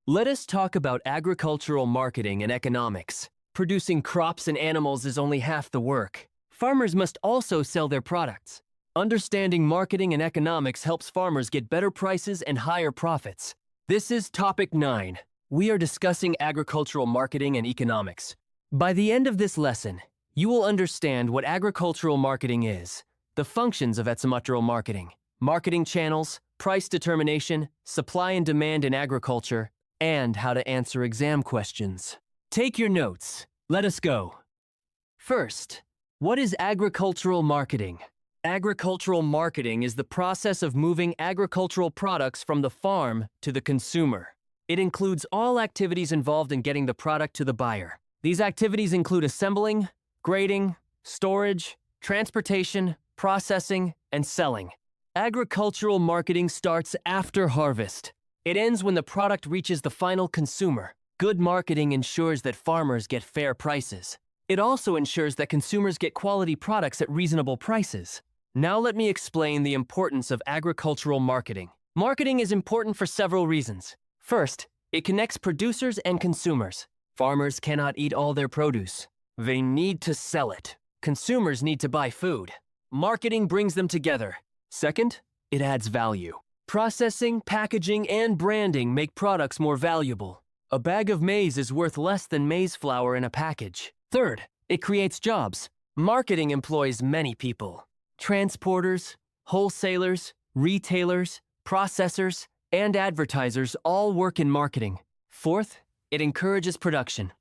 Let us talk about agricultural marketing and economics. Producing crops and animals is only half the work. Farmers must also sell their products. Understanding marketing and economics helps farmers get better prices and higher profits. This is Topic 9. We are discussing agricultural marketing and economics. By the end of this lesson, you will understand what agricultural marketing is, the functions of agricultural marketing, marketing channels, price determination, supply and demand in agriculture, and how to answer exam questions. Take your notes. Let us go. First, what is agricultural marketing? Agricultural marketing is the process of moving agricultural products from the farm to the consumer. It includes all activities involved in getting the product to the buyer. These activities include assembling, grading, storage, transportation, processing, and selling. Agricultural marketing starts after harvest. It ends when the product reaches the final consumer. Good marketing ensures that farmers get fair prices. It also ensures that consumers get quality products at reasonable prices. Now let me explain the importance of agricultural marketing. Marketing is important for several reasons. First, it connects producers and consumers. Farmers cannot eat all their produce. They need to sell it. Consumers need to buy food. Marketing brings them together. Second, it adds value. Processing, packaging, and branding make products more valuable. A bag of maize is worth less than maize flour in a package. Third, it creates jobs. Marketing employs many people. Transporters, wholesalers, retailers, processors, and advertisers all work in marketing. Fourth, it encourages production.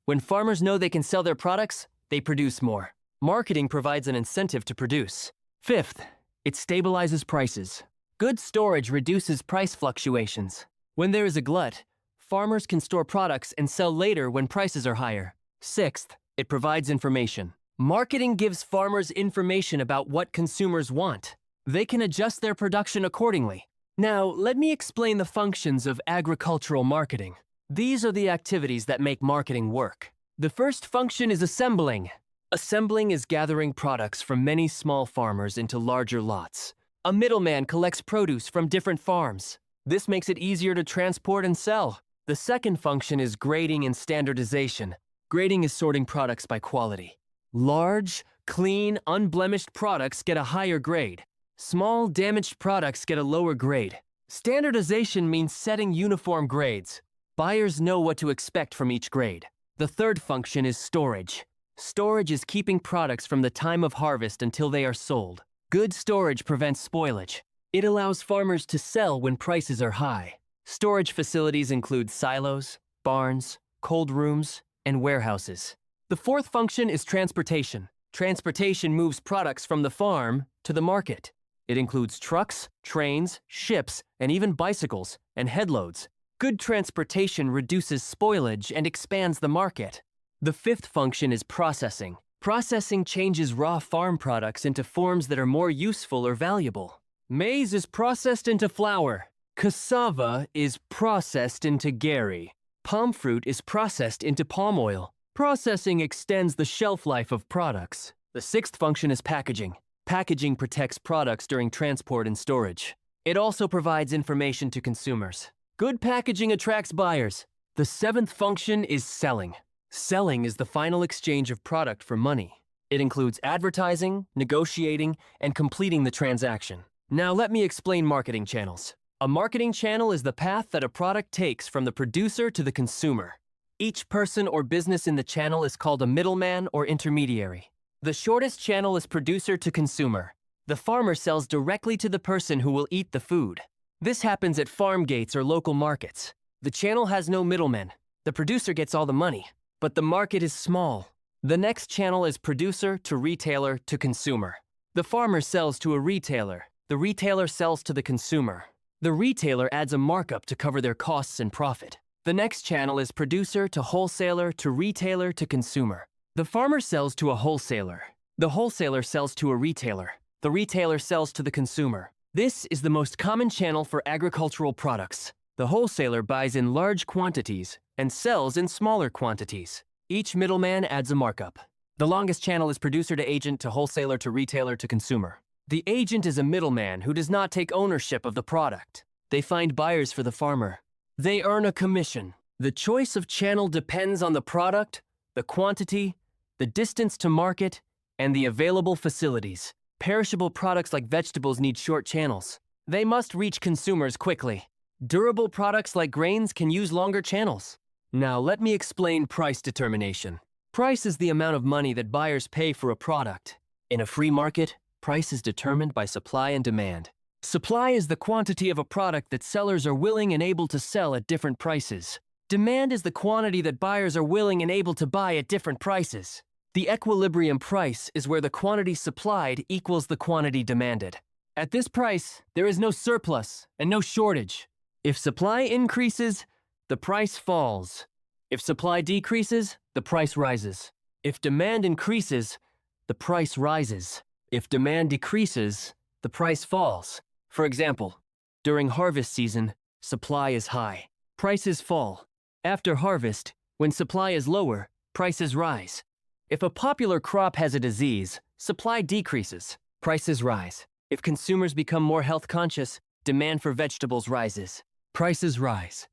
When farmers know they can sell their products, they produce more. Marketing provides an incentive to produce. Fifth, it stabilizes prices. Good storage reduces price fluctuations. When there is a glut, farmers can store products and sell later when prices are higher. Sixth, it provides information. Marketing gives farmers information about what consumers want. They can adjust their production accordingly. Now, let me explain the functions of agricultural marketing. These are the activities that make marketing work. The first function is assembling. Assembling is gathering products from many small farmers into larger lots. A middleman collects produce from different farms. This makes it easier to transport and sell. The second function is grading and standardization. Grading is sorting products by quality. Large, clean, unblemished products get a higher grade. Small, damaged products get a lower grade. Standardization means setting uniform grades. Buyers know what to expect from each grade. The third function is storage. Storage is keeping products from the time of harvest until they are sold. Good storage prevents spoilage. It allows farmers to sell when prices are high. Storage facilities include silos, barns, cold rooms, and warehouses. The fourth function is transportation. Transportation moves products from the farm to the market. It includes trucks, trains, ships, and even bicycles and headloads. Good transportation reduces spoilage and expands the market. The fifth function is processing. Processing changes raw farm products into forms that are more useful or valuable. Maize is processed into flour. Cassava is processed into gari. Palm fruit is processed into palm oil. Processing extends the shelf life of products. The sixth function is packaging. Packaging protects products during transport and storage. It also provides information to consumers. Good packaging attracts buyers. The seventh function is selling. Selling is the final exchange of product for money. It includes advertising, negotiating, and completing the transaction. Now let me explain marketing channels. A marketing channel is the path that a product takes from the producer to the consumer. Each person or business in the channel is called a middleman or intermediary. The shortest channel is producer to consumer. The farmer sells directly to the person who will eat the food. This happens at farm gates or local markets. The channel has no middlemen. The producer gets all the money. But the market is small. The next channel is producer to retailer to consumer. The farmer sells to a retailer. The retailer sells to the consumer. The retailer adds a markup to cover their costs and profit. The next channel is producer to wholesaler to retailer to consumer. The farmer sells to a wholesaler. The wholesaler sells to a retailer. The retailer sells to the consumer. This is the most common channel for agricultural products. The wholesaler buys in large quantities and sells in smaller quantities. Each middleman adds a markup. The longest channel is producer to agent to wholesaler to retailer to consumer. The agent is a middleman who does not take ownership of the product. They find buyers for the farmer. They earn a commission. The choice of channel depends on the product, the quantity, the distance to market, and the available facilities. Perishable products like vegetables need short channels. They must reach consumers quickly. Durable products like grains can use longer channels. Now let me explain price determination. Price is the amount of money that buyers pay for a product. In a free market, price is determined by supply and demand. Supply is the quantity of a product that sellers are willing and able to sell at different prices. Demand is the quantity that buyers are willing and able to buy at different prices. The equilibrium price is where the quantity supplied equals the quantity demanded. At this price, there is no surplus and no shortage. If supply increases, the price falls. If supply decreases, the price rises. If demand increases, the price rises. If demand decreases, the price falls. For example, during harvest season, supply is high. Prices fall. After harvest, when supply is lower, prices rise. If a popular crop has a disease, supply decreases. Prices rise. If consumers become more health conscious, demand for vegetables rises. Prices rise.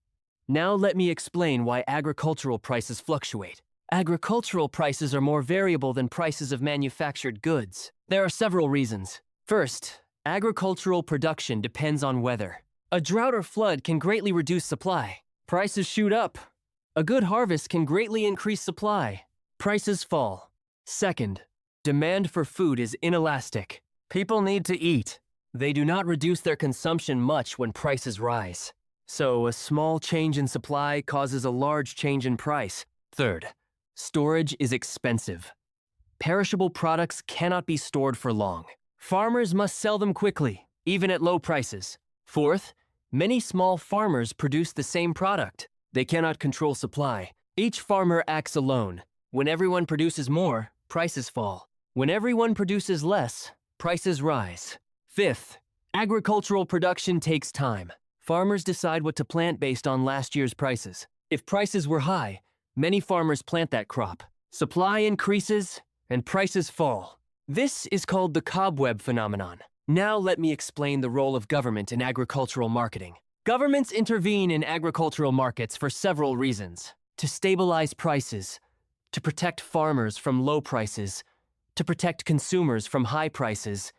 Now let me explain why agricultural prices fluctuate. Agricultural prices are more variable than prices of manufactured goods. There are several reasons. First, agricultural production depends on weather. A drought or flood can greatly reduce supply. Prices shoot up. A good harvest can greatly increase supply. Prices fall. Second, demand for food is inelastic. People need to eat. They do not reduce their consumption much when prices rise. So, a small change in supply causes a large change in price. Third, storage is expensive. Perishable products cannot be stored for long. Farmers must sell them quickly, even at low prices. Fourth, many small farmers produce the same product. They cannot control supply. Each farmer acts alone. When everyone produces more, prices fall. When everyone produces less, prices rise. Fifth, agricultural production takes time. Farmers decide what to plant based on last year's prices. If prices were high, many farmers plant that crop. Supply increases and prices fall. This is called the cobweb phenomenon. Now let me explain the role of government in agricultural marketing. Governments intervene in agricultural markets for several reasons: to stabilize prices, to protect farmers from low prices, to protect consumers from high prices,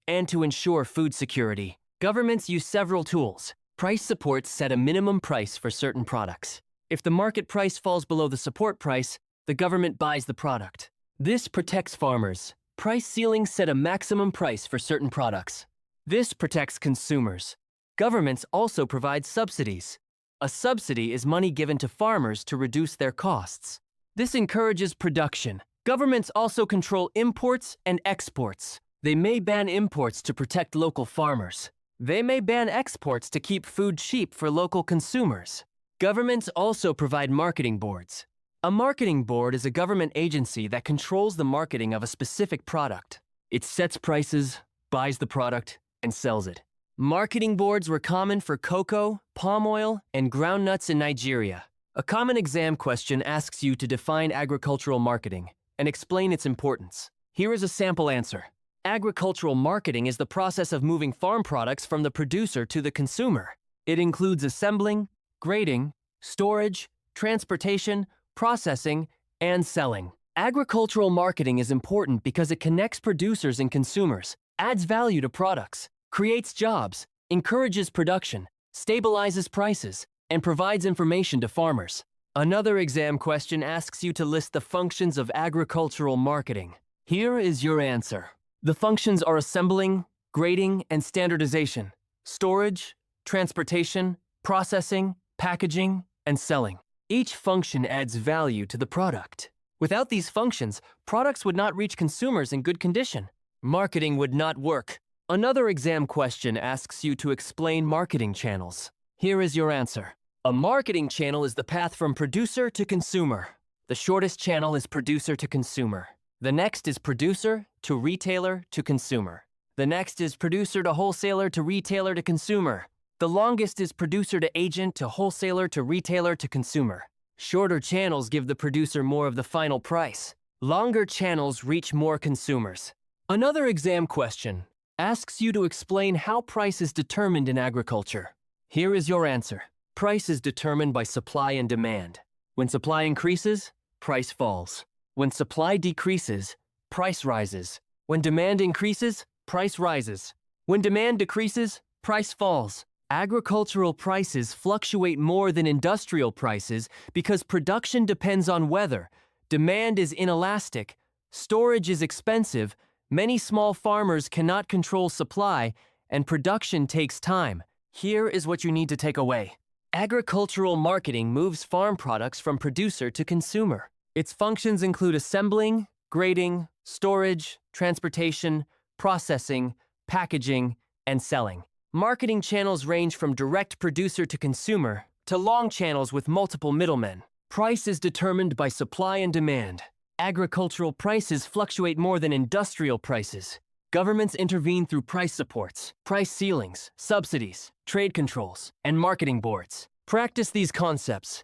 and to ensure food security. Governments use several tools. Price supports set a minimum price for certain products. If the market price falls below the support price, the government buys the product. This protects farmers. Price ceilings set a maximum price for certain products. This protects consumers. Governments also provide subsidies. A subsidy is money given to farmers to reduce their costs. This encourages production. Governments also control imports and exports. They may ban imports to protect local farmers. They may ban exports to keep food cheap for local consumers. Governments also provide marketing boards. A marketing board is a government agency that controls the marketing of a specific product. It sets prices, buys the product, and sells it. Marketing boards were common for cocoa, palm oil, and groundnuts in Nigeria. A common exam question asks you to define agricultural marketing and explain its importance. Here is a sample answer. Agricultural marketing is the process of moving farm products from the producer to the consumer. It includes assembling, grading, storage, transportation, processing, and selling. Agricultural marketing is important because it connects producers and consumers, adds value to products, creates jobs, encourages production, stabilizes prices, and provides information to farmers. Another exam question asks you to list the functions of agricultural marketing. Here is your answer. The functions are assembling, grading, and standardization, storage, transportation, processing, packaging, and selling. Each function adds value to the product. Without these functions, products would not reach consumers in good condition. Marketing would not work. Another exam question asks you to explain marketing channels. Here is your answer. A marketing channel is the path from producer to consumer. The shortest channel is producer to consumer. The next is producer to retailer to consumer. The next is producer to wholesaler to retailer to consumer. The longest is producer to agent to wholesaler to retailer to consumer. Shorter channels give the producer more of the final price. Longer channels reach more consumers. Another exam question asks you to explain how price is determined in agriculture. Here is your answer. Price is determined by supply and demand. When supply increases, price falls. When supply decreases, price rises. When demand increases, price rises. When demand decreases, price falls. Agricultural prices fluctuate more than industrial prices because production depends on weather, demand is inelastic, storage is expensive, many small farmers cannot control supply, and production takes time. Here is what you need to take away. Agricultural marketing moves farm products from producer to consumer. Its functions include assembling, grading, storage, transportation, processing, packaging, and selling. Marketing channels range from direct producer to consumer to long channels with multiple middlemen. Price is determined by supply and demand. Agricultural prices fluctuate more than industrial prices. Governments intervene through price supports, price ceilings, subsidies, trade controls, and marketing boards. Practice these concepts.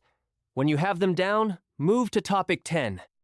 When you have them down, move to topic 10.